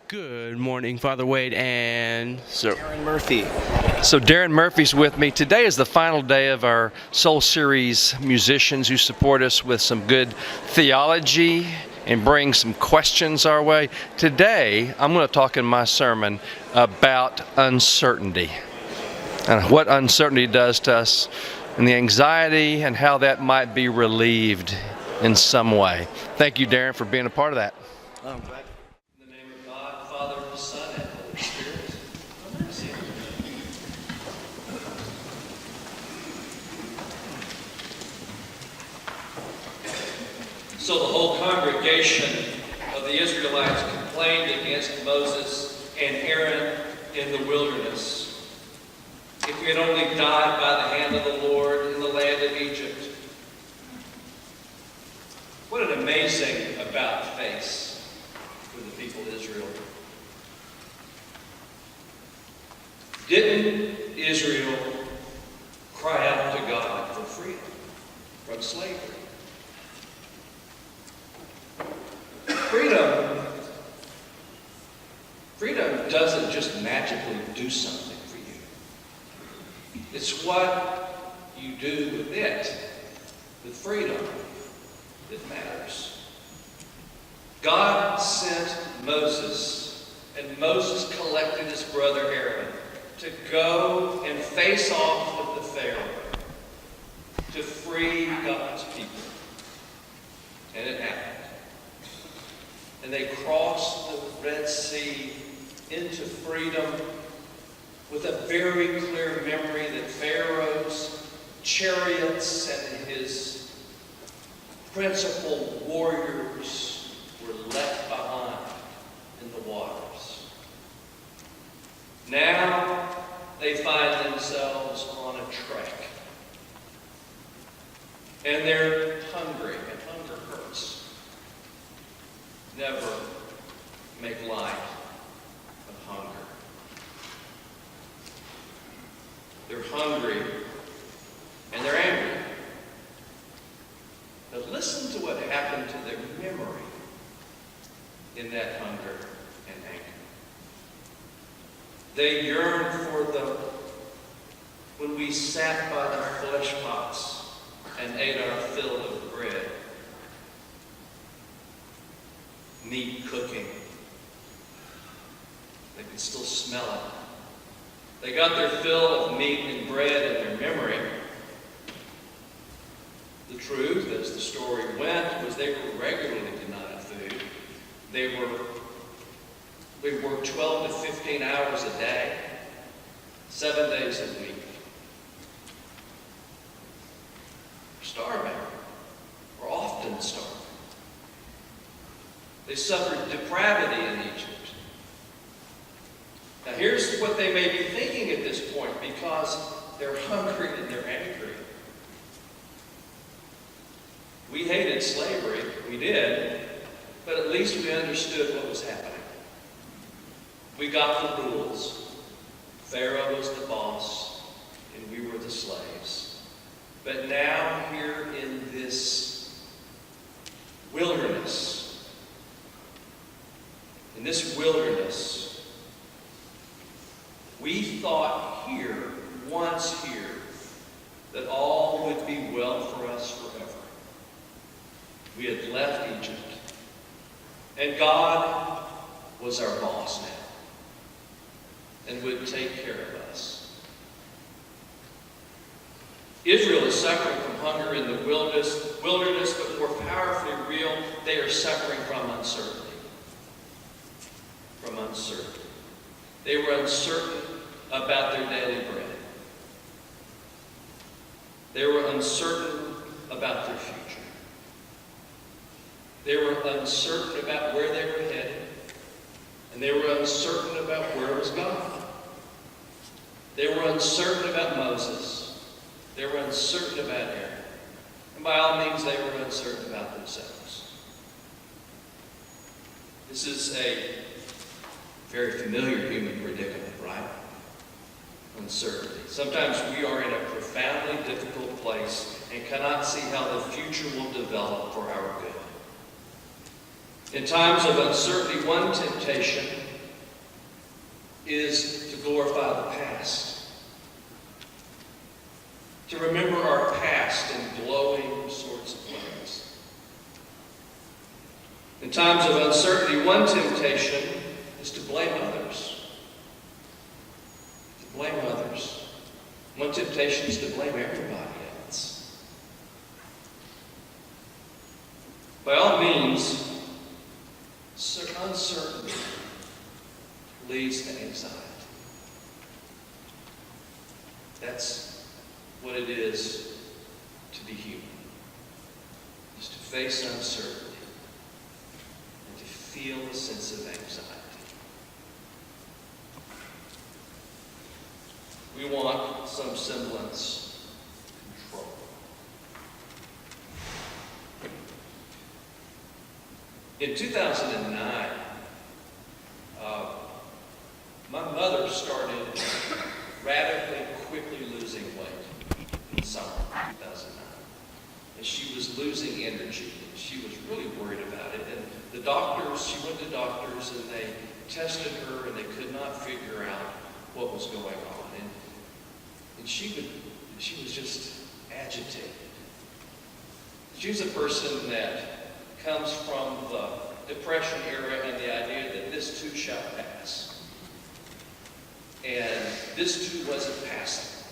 Good morning, Father Wade and Sir Darren Murphy. So Darren Murphy's with me. Today is the final day of our Soul Series musicians who support us with some good theology and bring some questions our way. Today, I'm going to talk in my sermon about uncertainty and what uncertainty does to us and the anxiety and how that might be relieved in some way. Thank you, Darren, for being a part of that. I'm glad. In the name of God, Father, Son, and Holy Spirit. So the whole congregation of the Israelites complained against Moses and Aaron in the wilderness. If we had only died by the hand of the Lord in the land of Egypt. What an amazing about face for the people of Israel. Didn't Israel cry out to God for freedom from slavery? Freedom doesn't just magically do something for you. It's what you do with it, with freedom, that matters. God sent Moses, and Moses collected his brother Aaron to go and face off with the Pharaoh to free God's people. And it happened. And they crossed the Red Sea into freedom with a very clear memory that Pharaoh's chariots and his principal warriors were left behind in the waters. Now they find themselves on a trek. And they're hungry, and hunger hurts. Never make light of hunger. They're hungry and they're angry. But listen to what happened to their memory in that hunger and anger. They yearned for when we sat by our flesh pots and ate our fill of bread. Meat cooking. They could still smell it. They got their fill of meat and bread in their memory. The truth, as the story went, was they were regularly denied food. They worked 12 to 15 hours a day, 7 days a week. Starving, or often starving. They suffered depravity in Egypt. Now here's what they may be thinking at this point, because they're hungry and they're angry. We hated slavery, we did, but at least we understood what was happening. We got the rules. Pharaoh was the boss, and we were the slaves. But now here in this wilderness, we thought once here, that all would be well for us forever. We had left Egypt, and God was our boss now, and would take care of us. Israel is suffering from hunger in the wilderness, but more powerfully real, they are suffering from uncertainty. They were uncertain about their daily bread. They were uncertain about their future. They were uncertain about where they were headed. And they were uncertain about where was God. They were uncertain about Moses. They were uncertain about Aaron. And by all means, they were uncertain about themselves. This is a very familiar human predicament, right? Uncertainty. Sometimes we are in a profoundly difficult place and cannot see how the future will develop for our good. In times of uncertainty, one temptation is to glorify the past. To remember our past in glowing sorts of ways. In times of uncertainty, one temptation is to blame others. To blame others. One temptation is to blame everybody else. By all means, uncertainty leads to anxiety. That's what it is to be human. Is to face uncertainty and to feel a sense of anxiety. We want some semblance of control. In 2009, my mother started radically, quickly losing weight in summer 2009. And she was losing energy. She was really worried about it. And the doctors, she went to doctors and they tested her and they could not figure out what was going on. And she was just agitated. She was a person that comes from the Depression era and the idea that this too shall pass. And this too wasn't passing.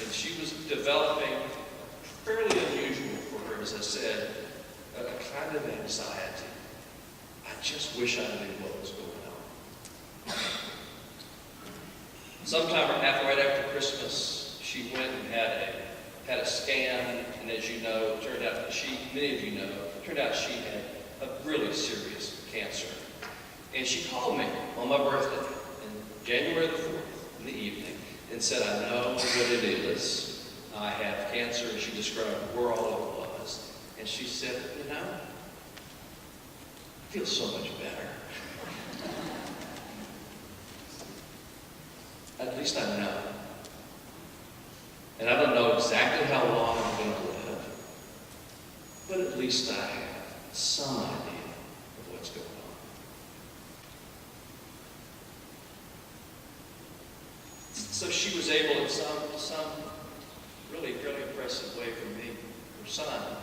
And she was developing, fairly unusual for her, as I said, a kind of anxiety. I just wish I knew what was going on. Sometime right after Christmas, she went and had a scan, and as you know, it turned out that many of you know, it turned out she had a really serious cancer. And she called me on my birthday, in January the 4th, in the evening, and said, I know what it is. I have cancer, and she described where all it was. And she said, you know, I feel so much better. At least I know. And I don't know exactly how long I'm going to live, but at least I have some idea of what's going on. So she was able, in some really impressive way for me, her son,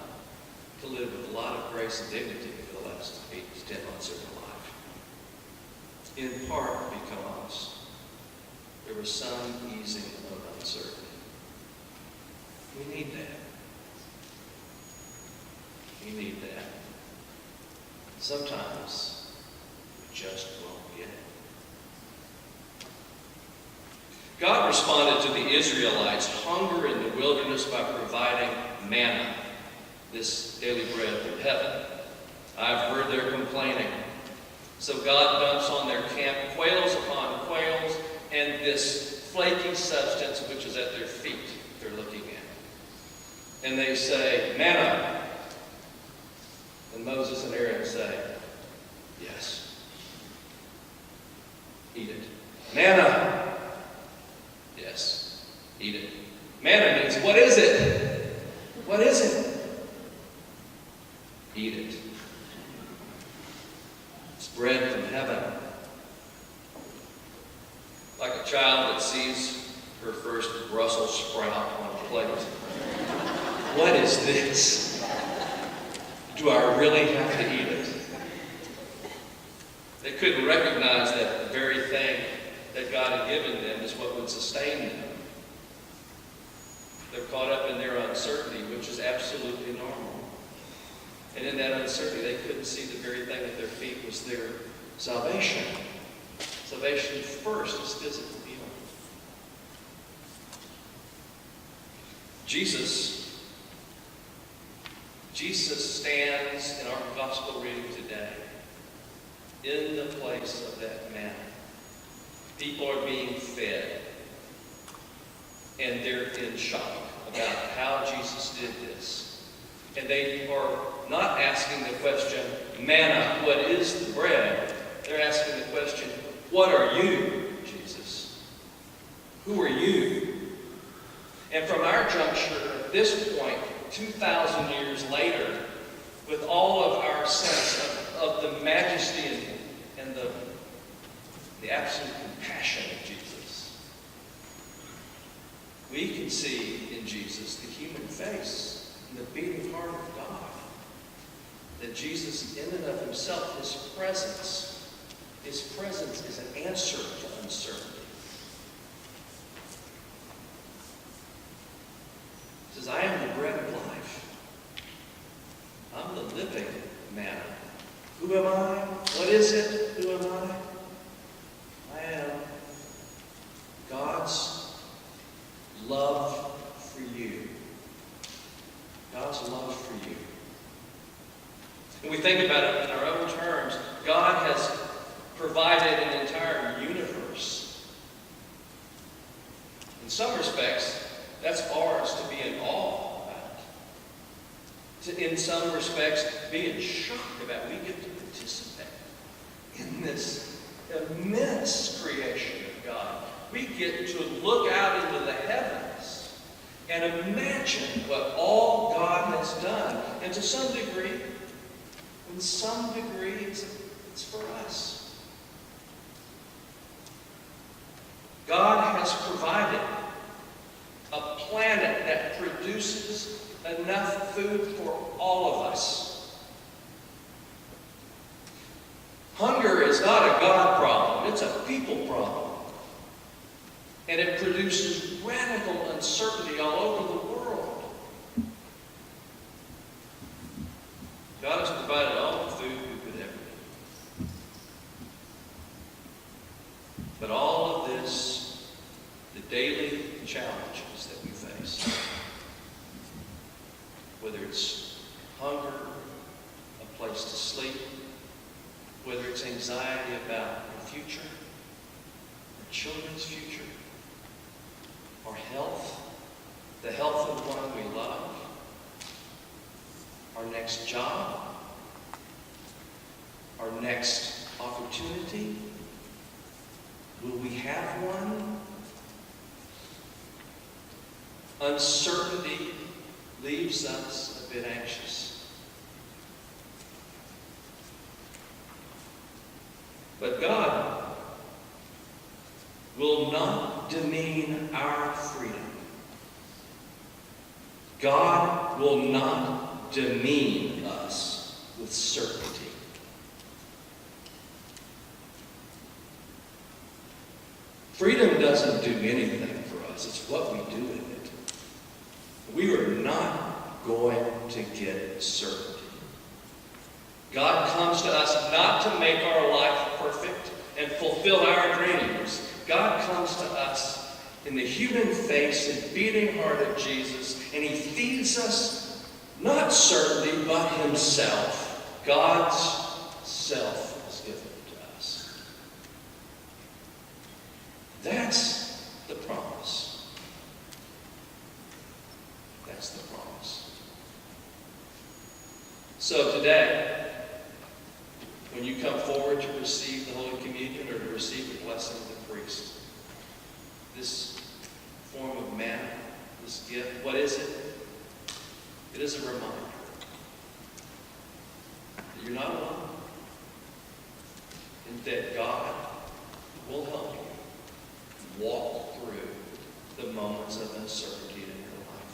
to live with a lot of grace and dignity for the last 8 to 10 months of her life. In part because there was some easing of uncertainty. We need that. We need that. Sometimes we just won't get it. God responded to the Israelites' hunger in the wilderness by providing manna, this daily bread from heaven. I've heard their complaining. So God dumps on their camp quails upon quails and this flaky substance which is at their feet they're looking at. And they say, manna. And Moses and Aaron say, yes. Eat it. Manna. Yes. Eat it. Manna means, what is it? What is it? Eat it. It's bread from heaven. Like a child that sees her first Brussels sprout on a plate. What is this? Do I really have to eat it? They couldn't recognize that the very thing that God had given them is what would sustain them. They're caught up in their uncertainty, which is absolutely normal. And in that uncertainty, they couldn't see the very thing at their feet was their salvation. Salvation first is physical healing. Jesus stands in our gospel reading today in the place of that manna. People are being fed, and they're in shock about how Jesus did this. And they are not asking the question, manna, what is the bread? They're asking the question, what are you, Jesus? Who are you? And from our juncture, at this point, 2,000 years later, with all of our sense of the majesty and the absolute compassion we can see in Jesus the human face and the beating heart of God. That Jesus, in and of himself, his presence is an answer to uncertainty. He says, I am the bread of life. I'm the living manna. Who am I? What is it? Who am I? I am God's love for you. God's love for you. When we think about it in our own terms, God has provided an entire universe. In some respects, that's ours to be in awe about. In some respects, be in shock about. We get to participate in this immense creation of God. We get to look out into the heavens and imagine what all God has done. And to some degree, it's for us. God has provided a planet that produces enough food for all of us. Hunger is not a God problem, it's a people problem. And it produces radical uncertainty all over the world. God has provided all the food we could ever need. But all of this, the daily challenges that we face, whether it's hunger, a place to sleep, whether it's anxiety about our future, our children's future, our health, the health of the one we love, our next job, our next opportunity. Will we have one? Uncertainty leaves us a bit anxious. But God will not demean our freedom. God will not demean us with certainty. Freedom doesn't do anything for us. It's what we do with it. We are not going to get certainty. God comes to us not to make our life perfect and fulfill our dreams. God comes to us in the human face and beating heart of Jesus, and he feeds us not certainty, but himself. God's self is given to us. That's the promise. That's the promise. So today, when you come forward to receive the Holy Communion or to receive the blessing of the priest, this form of manna, this gift, what is it? It is a reminder that you're not alone, and that God will help you walk through the moments of uncertainty in your life.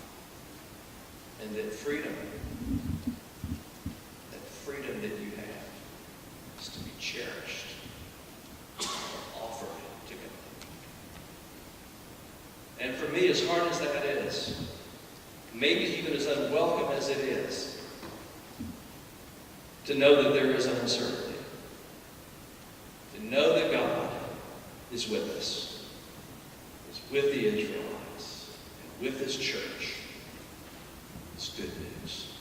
And that freedom that you have is to be cherished, offered to God. And for me, as hard as that is, maybe even as unwelcome as it is, to know that there is uncertainty, to know that God is with us, is with the Israelites, and with his church, it's good news.